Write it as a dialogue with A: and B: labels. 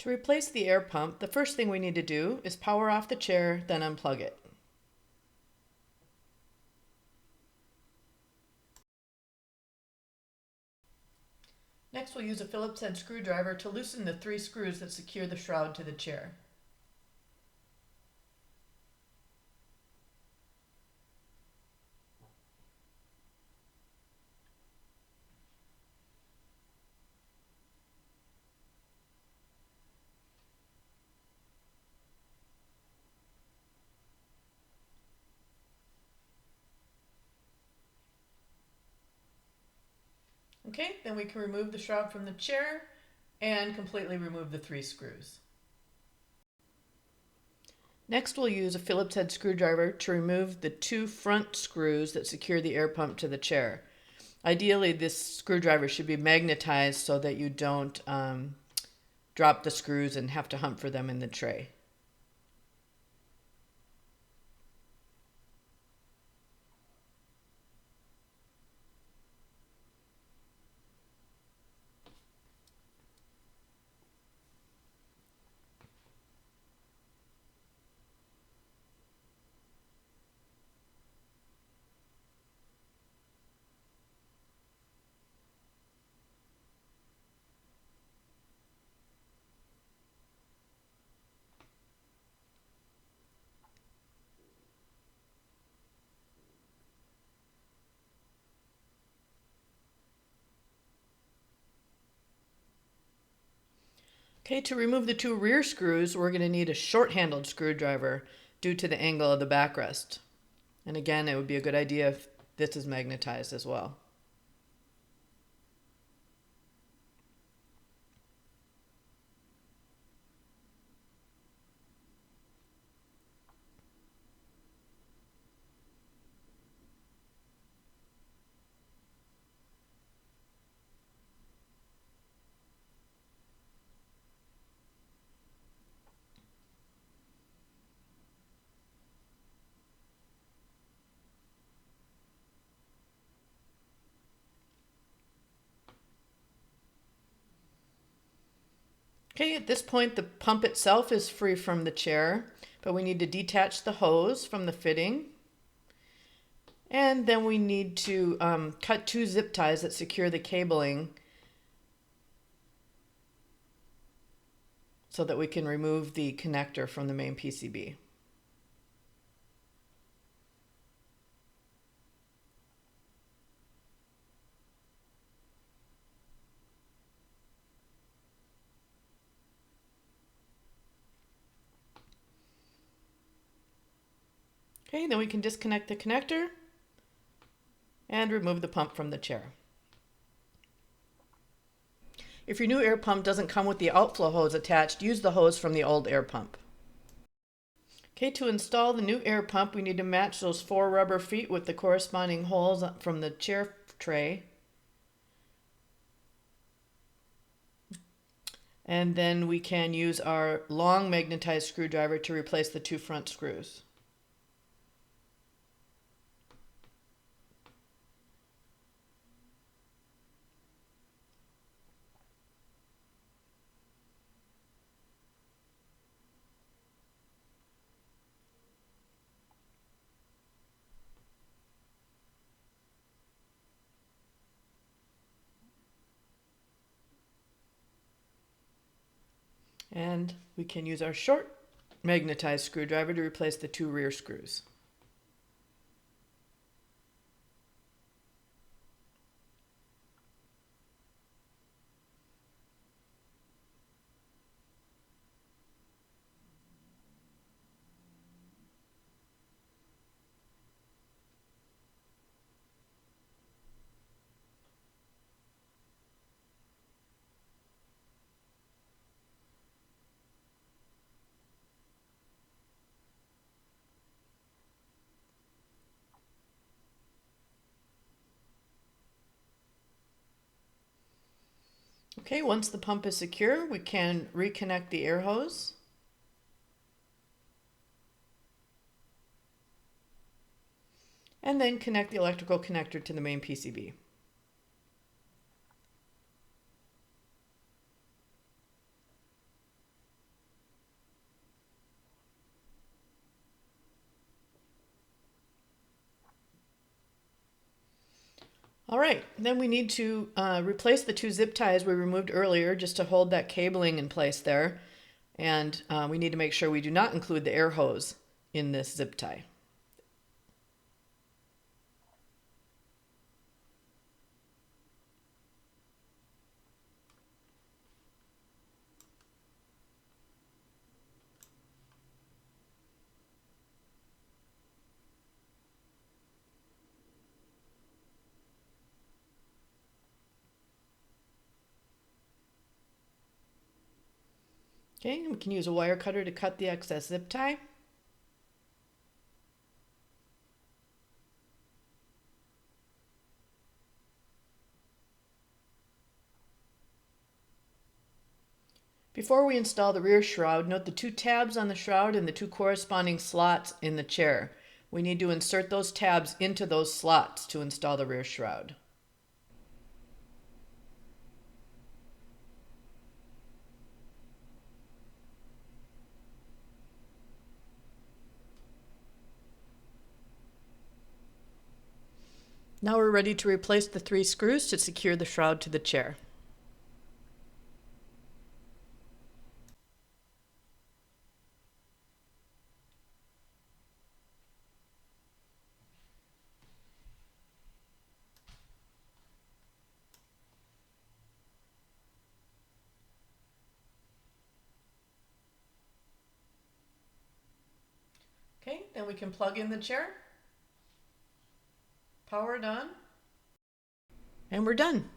A: To replace the air pump, the first thing we need to do is power off the chair, then unplug it. Next, we'll use a Phillips head screwdriver to loosen the 3 screws that secure the shroud to the chair. Okay, then we can remove the shroud from the chair and completely remove the 3 screws. Next, we'll use a Phillips head screwdriver to remove the 2 front screws that secure the air pump to the chair. Ideally, this screwdriver should be magnetized so that you don't drop the screws and have to hunt for them in the tray. Okay, to remove the 2 rear screws, we're going to need a short-handled screwdriver due to the angle of the backrest. And again, it would be a good idea if this is magnetized as well. Okay, at this point the pump itself is free from the chair, but we need to detach the hose from the fitting. And then we need to cut 2 zip ties that secure the cabling so that we can remove the connector from the main PCB. Okay, then we can disconnect the connector and remove the pump from the chair. If your new air pump doesn't come with the outflow hose attached, use the hose from the old air pump. Okay, to install the new air pump, we need to match those 4 rubber feet with the corresponding holes from the chair tray. And then we can use our long magnetized screwdriver to replace the 2 front screws. And we can use our short magnetized screwdriver to replace the 2 rear screws. Okay, once the pump is secure, we can reconnect the air hose. And then connect the electrical connector to the main PCB. All right, then we need to replace the two zip ties we removed earlier just to hold that cabling in place there. And we need to make sure we do not include the air hose in this zip tie. Okay, and we can use a wire cutter to cut the excess zip tie. Before we install the rear shroud, note the two tabs on the shroud and the two corresponding slots in the chair. We need to insert those tabs into those slots to install the rear shroud. Now we're ready to replace the 3 screws to secure the shroud to the chair. Okay, then we can plug in the chair, power it on, and we're done.